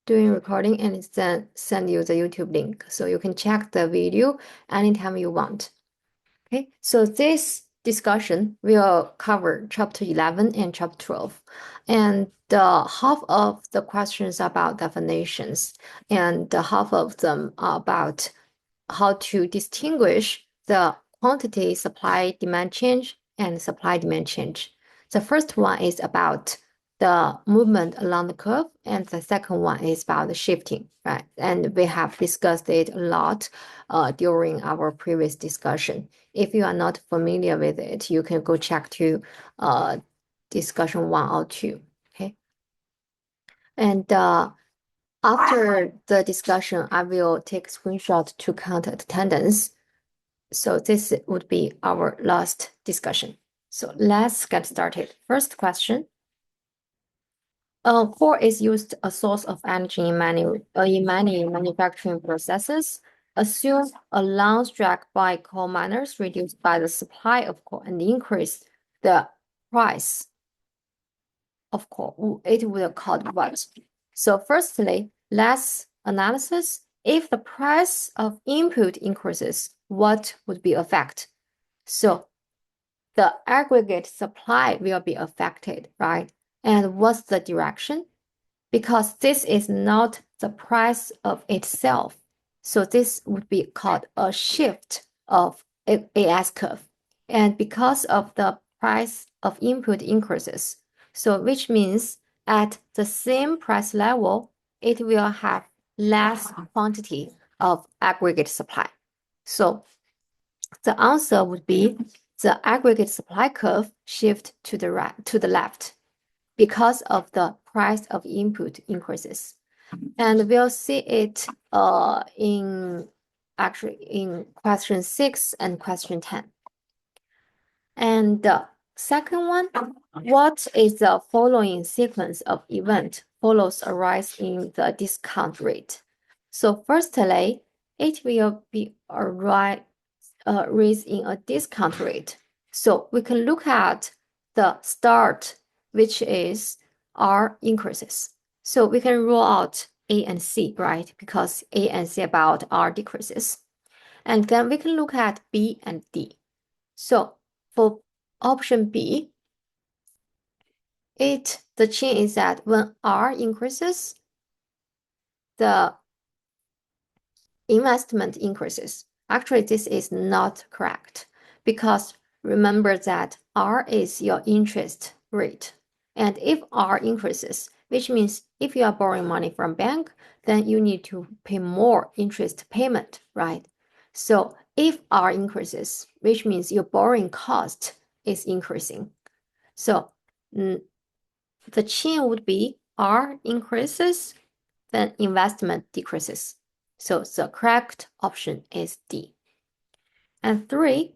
doing recording and then send you the YouTube link so you can check the video anytime you want. Okay, so this discussion will cover chapter 11 and chapter 12. And half of the questions about definitions, and half of them are about how to distinguish the quantity supply demand change and supply demand change. The first one is about the movement along the curve, and the second one is about the shifting, right? And we have discussed it a lot during our previous discussion. If you are not familiar with it, you can go check to discussion 1 or 2, okay? And after the discussion, I will take a screenshot to count attendance. So this would be our last discussion. So let's get started. First question. Coal is used a source of energy in many manufacturing processes. Assume a long strike by coal miners reduced by the supply of coal and increase the price of coal. It will called what? So firstly, let's analysis. If the price of input increases, what would be effect? So the aggregate supply will be affected, right? And what's the direction? Because this is not the price of itself. So this would be called a shift of AS curve. And because of the price of input increases, so which means at the same price level, it will have less quantity of aggregate supply. So the answer would be the aggregate supply curve shift to the right, to the left, because of the price of input increases. And we'll see it in question 6 and question 10. And the second one, what is the following sequence of event follows a rise in the discount rate? So firstly, it will be a raise in a discount rate. So we can look at the start, which is R increases. So we can rule out A and C, right? Because A and C about R decreases. And then we can look at B and D. So for option B, the chain is that when R increases, the investment increases. Actually, this is not correct because remember that R is your interest rate. And if R increases, which means if you are borrowing money from bank, then you need to pay more interest payment, right? So if R increases, which means your borrowing cost is increasing. So the chain would be R increases, then investment decreases. So the correct option is D. And 3,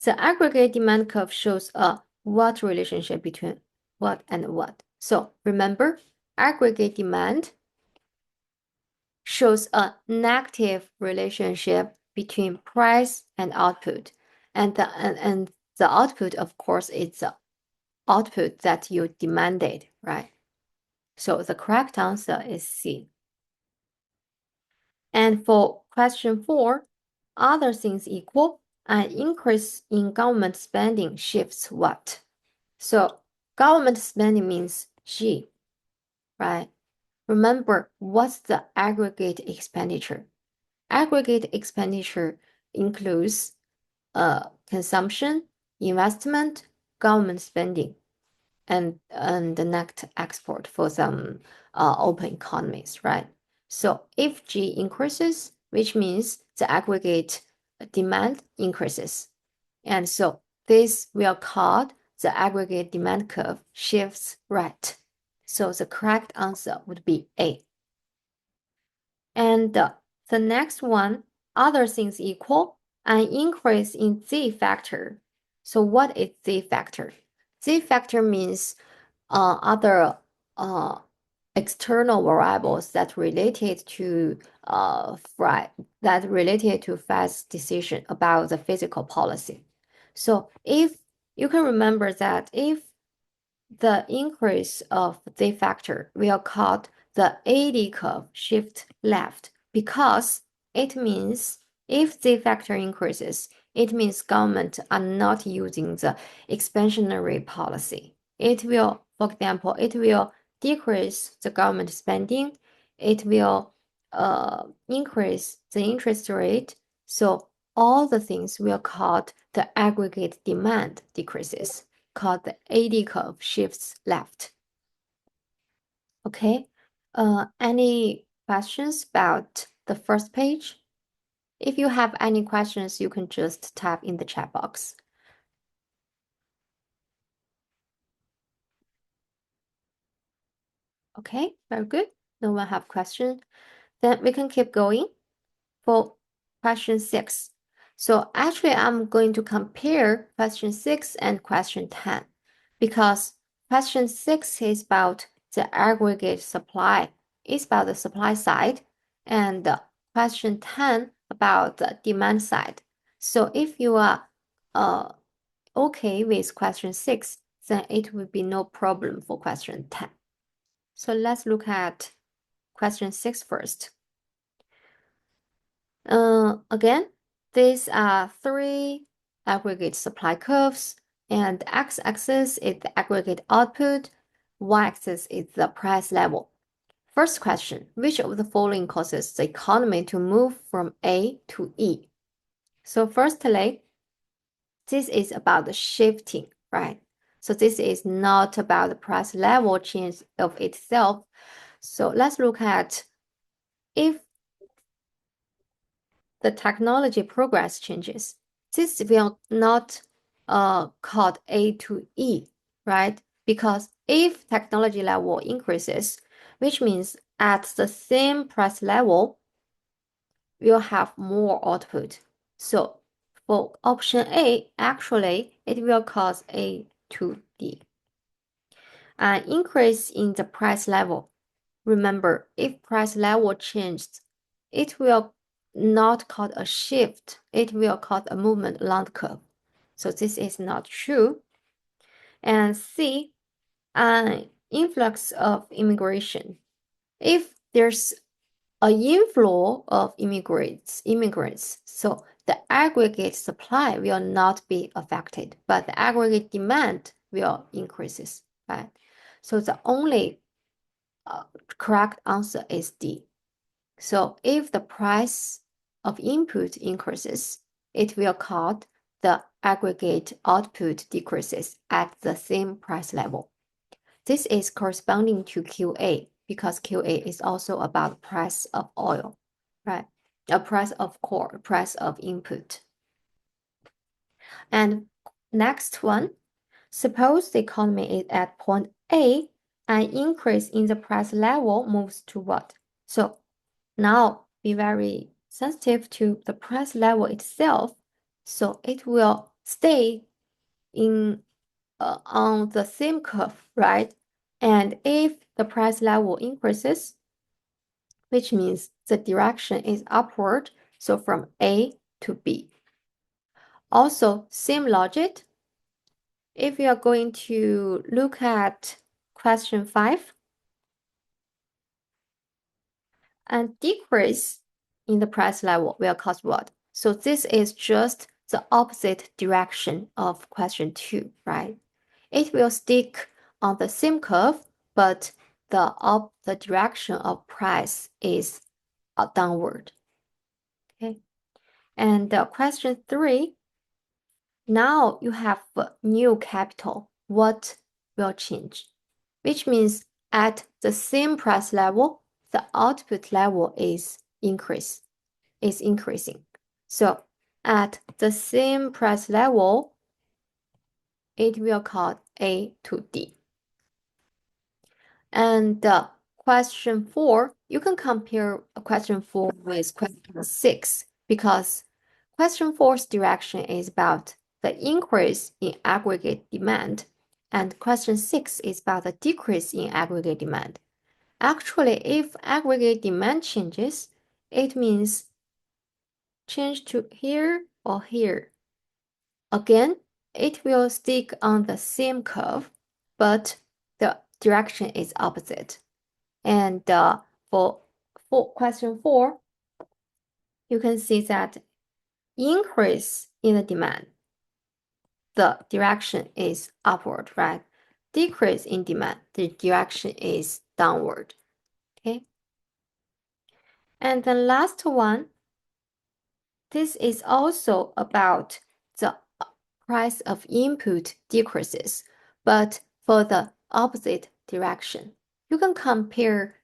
the aggregate demand curve shows a what relationship between what and what. So remember, aggregate demand shows a negative relationship between price and output. And the output, of course, is the output that you demanded, right? So the correct answer is C. And for question 4, other things equal, an increase in government spending shifts what? So government spending means G, right? Remember, what's the aggregate expenditure? Aggregate expenditure includes consumption, investment, government spending, and the net export for some open economies, right? So if G increases, which means the aggregate demand increases. And so this will call the aggregate demand curve shifts right. So the correct answer would be A. And the next one, other things equal, an increase in Z factor. So what is Z factor? Z factor means other external variables that related to Fed's decision about the fiscal policy. So if you can remember that if the increase of Z factor will cause the AD curve shift left because it means if Z factor increases, it means government are not using the expansionary policy. It will, for example, it will decrease the government spending. It will increase the interest rate. So all the things will cause the aggregate demand decreases, called the AD curve shifts left. Okay. Any questions about the first page? If you have any questions, you can just type in the chat box. Okay, very good. No one have question. Then we can keep going for question 6. So actually, I'm going to compare question 6 and question 10 because question 6 is about the aggregate supply. It's about the supply side, and question 10 about the demand side. So if you are okay with question 6, then it will be no problem for question 10. So let's look at question 6 first. Again, these are 3 aggregate supply curves, and the x-axis is the aggregate output, y-axis is the price level. First question, which of the following causes the economy to move from A to E? So firstly, this is about the shifting, right? So this is not about the price level change of itself. So let's look at if the technology progress changes, this will not called A to E, right? Because if technology level increases, which means at the same price level, we'll have more output. So for option A, actually, it will cause A to D. An increase in the price level. Remember, if price level changed, it will not cause a shift. It will cause a movement along the curve. So this is not true. And C, an influx of immigration. If there's an inflow of immigrants, so the aggregate supply will not be affected, but the aggregate demand will increases, right? So the only correct answer is D. So if the price of input increases, it will cause the aggregate output decreases at the same price level. This is corresponding to QA because QA is also about price of oil, right? A price of core, price of input. And next one, suppose the economy is at point A, an increase in the price level moves to what? So now be very sensitive to the price level itself, so it will stay in on the same curve, right? And if the price level increases, which means the direction is upward, so from A to B. Also, same logic. If you are going to look at question 5, and decrease in the price level will cause what? So this is just the opposite direction of question 2, right? It will stick on the same curve, but the direction of price is downward. Okay. And question 3, now you have new capital. What will change? Which means at the same price level, the output level is increasing. So at the same price level, it will cause A to D. And question 4, you can compare question 4 with question 6 because question 4's direction is about the increase in aggregate demand, and question 6 is about the decrease in aggregate demand. Actually, if aggregate demand changes, it means change to here or here. Again, it will stick on the same curve, but the direction is opposite. And for question 4, you can see that increase in the demand, the direction is upward, right? Decrease in demand, the direction is downward. Okay. And the last one, this is also about the price of input decreases, but for the opposite direction. You can compare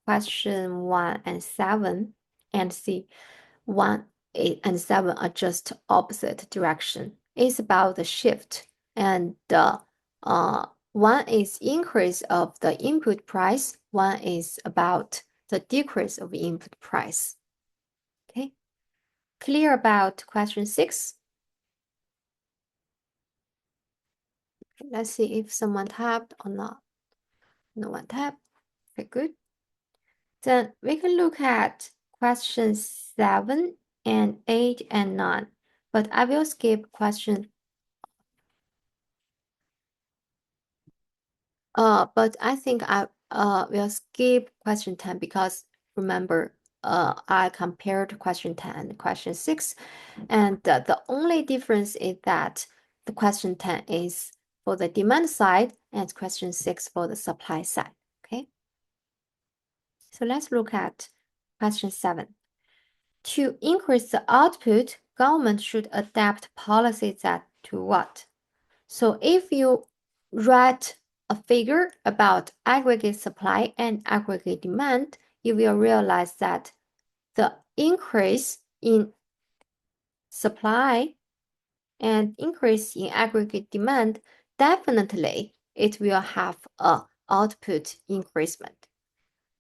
question 1 and 7 and see 1, 8, and 7 are just opposite direction. It's about the shift, and one is increase of the input price, one is about the decrease of input price. Okay, clear about question 6? Let's see if someone tapped or not. No one tapped. Okay, good. Then we can look at questions 7 and 8 and 9, but I will skip question. But I think I will skip question 10 because remember, I compared question 10 and question 6, and the only difference is that the question 10 is for the demand side and question 6 for the supply side. Okay. So let's look at question 7. To increase the output, government should adapt policies that to what? So if you write a figure about aggregate supply and aggregate demand, you will realize that the increase in supply and increase in aggregate demand, definitely it will have a output increasement.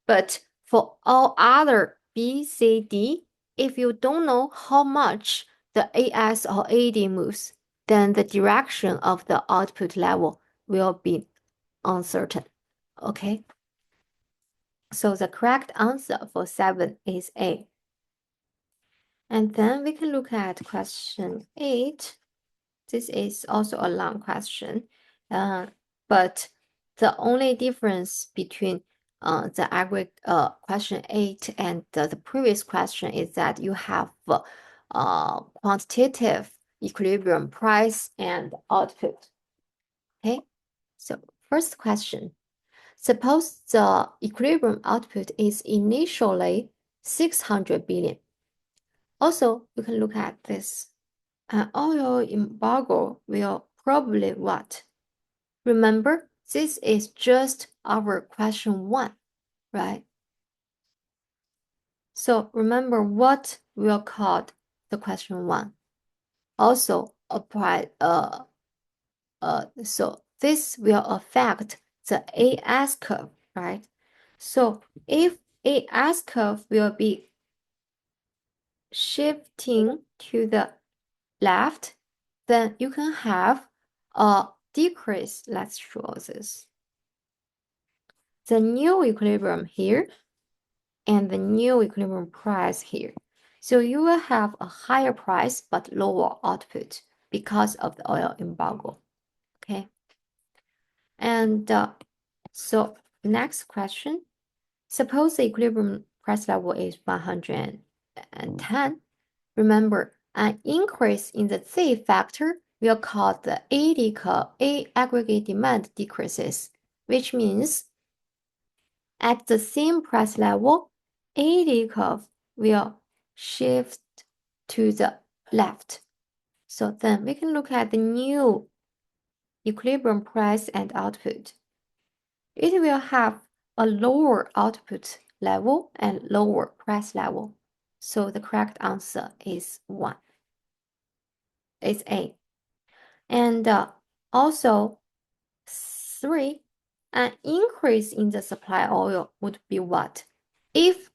But for all other B, C, D, if you don't know how much the AS or AD moves, then the direction of the output level will be uncertain. Okay? So the correct answer for 7 is A. And then we can look at question 8. This is also a long question, but the only difference between the aggregate question 8 and the previous question is that you have quantitative equilibrium price and output. Okay, so first question. Suppose the equilibrium output is initially 600 billion. Also, you can look at this. An oil embargo will probably what? Remember, this is just our question 1, right? So remember what we'll call the question 1. Also apply, so this will affect the AS curve, right? So if AS curve will be shifting to the left, then you can have a decrease. Let's draw this. The new equilibrium here and the new equilibrium price here. So you will have a higher price but lower output because of the oil embargo. Okay. And so next question. Suppose the equilibrium price level is 110. Remember, an increase in the Z factor will cause the AD curve, A aggregate demand decreases, which means at the same price level, AD curve will shift to the left. So then we can look at the new equilibrium price and output. It will have a lower output level and lower price level. So the correct answer is 1. It's A. And also 3, an increase in the supply oil would be what? If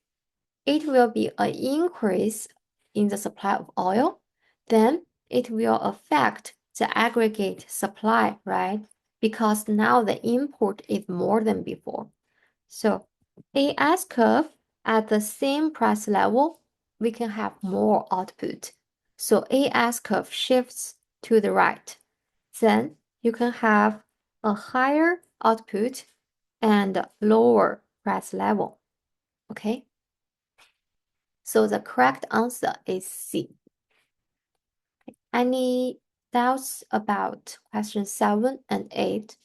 it will be an increase in the supply of oil, then it will affect the aggregate supply, right? Because now the import is more than before. So AS curve at the same price level, we can have more output. So AS curve shifts to the right. Then you can have a higher output and lower price level. Okay. So the correct answer is C. Any doubts about question 7 and 8?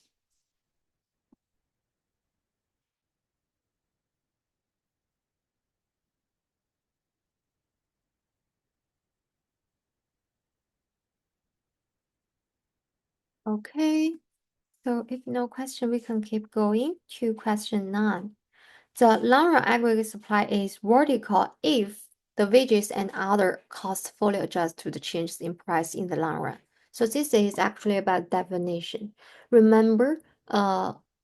Okay, so if no question, we can keep going to question 9. The long-run aggregate supply is vertical if the wages and other costs fully adjust to the changes in price in the long run. So this is actually about definition. Remember,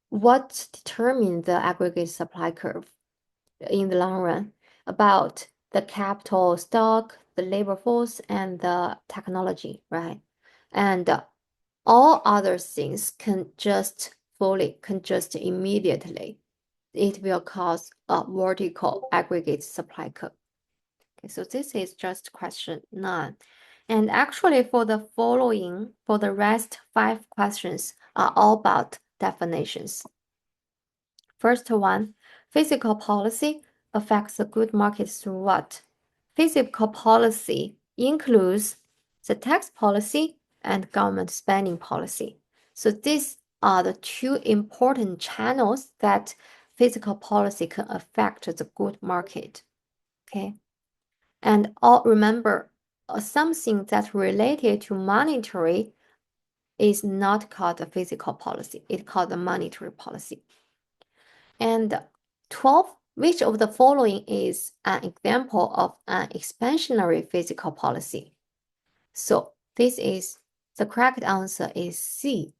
what determines the aggregate supply curve in the long run? About the capital stock, the labor force, and the technology, right? And all other things can just immediately. It will cause a vertical aggregate supply curve. Okay, so this is just question 9. And actually for the rest 5 questions are all about definitions. First one, fiscal policy affects the good market through what? Fiscal policy includes the tax policy and government spending policy. So these are the 2 important channels that fiscal policy can affect the good market. Okay. And remember, something that's related to monetary is not called a fiscal policy. It's called a monetary policy. And 12, which of the following is an example of an expansionary fiscal policy? So this is the correct answer is C.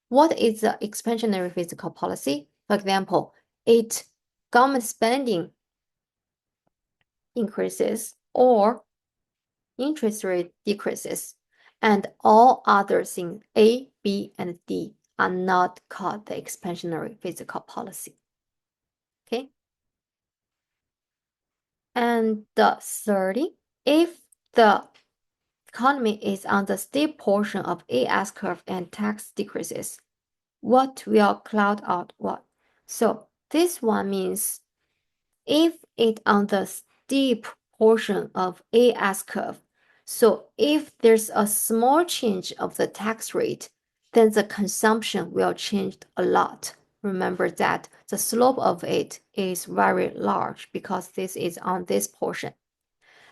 What is the expansionary fiscal policy? For example, government spending increases or interest rate decreases, and all other things A, B, and D are not called the expansionary fiscal policy. Okay. And the 30, if the economy is on the steep portion of a S-curve and tax decreases, what will cloud out what? So this one means if it on the steep portion of a S-curve, so if there's a small change of the tax rate, then the consumption will change a lot. Remember that the slope of it is very large because this is on this portion.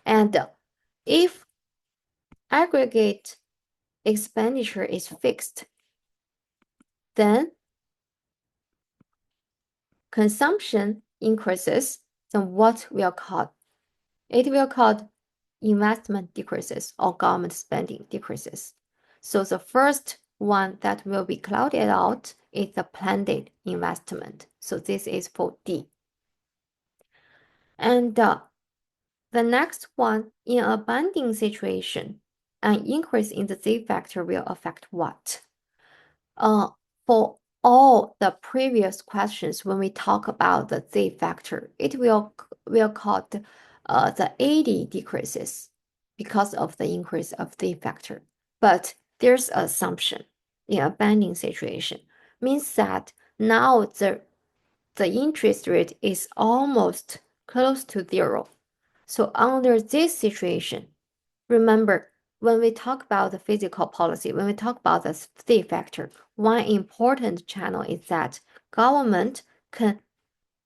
And if aggregate expenditure is fixed, then consumption increases, then what will cause? It will cause investment decreases or government spending decreases. So the first one that will be clouded out is the planned investment. So this is for D. And the next one, in a banding situation, an increase in the Z factor will affect what? For all the previous questions, when we talk about the Z factor, it will cause the AD decreases because of the increase of Z factor. But there's assumption in a banding situation, means that now the interest rate is almost close to 0. So under this situation, remember, when we talk about the fiscal policy, when we talk about the Z factor, one important channel is that government can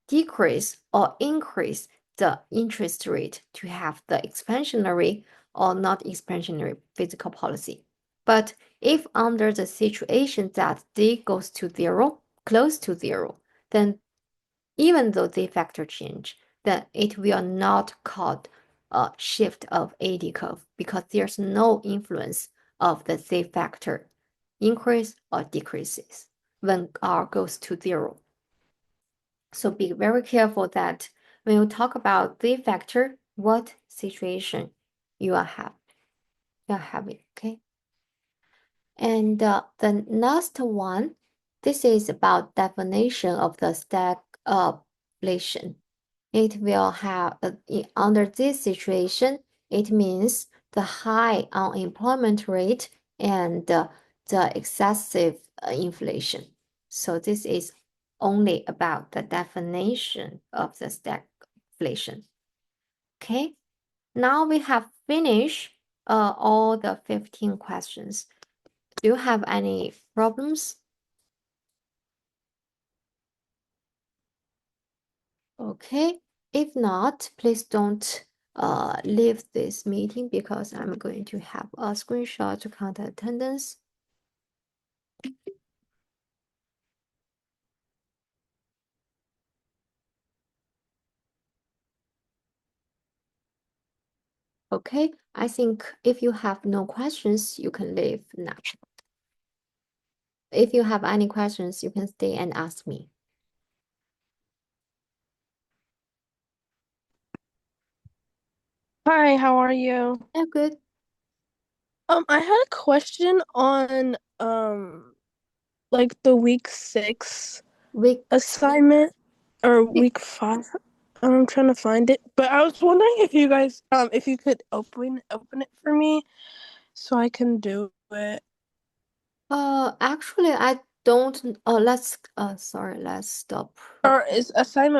decrease or increase the interest rate to have the expansionary or not expansionary fiscal policy. But if under the situation that Z goes to 0, close to 0, then even though Z factor change, then it will not cause a shift of AD curve because there's no influence of the Z factor increase or decreases when R goes to 0. So be very careful that when you talk about Z factor, what situation you are having, okay? And the last one, this is about definition of the stagflation. It will have, under this situation, it means the high unemployment rate and the excessive inflation. So this is only about the definition of the stagflation. Okay, now we have finished all the 15 questions. Do you have any problems? Okay, if not, please don't leave this meeting because I'm going to have a screenshot to count the attendance. Okay, I think if you have no questions, you can leave now. If you have any questions, you can stay and ask me. Hi, how are you? Yeah, good. I had a question on like the week 6 Week assignment or six. week 5. I'm trying to find it, but I was wondering if you guys if you could open it for me so I can do it. Actually, I don't. Let's. Sorry. Let's stop Or is assignment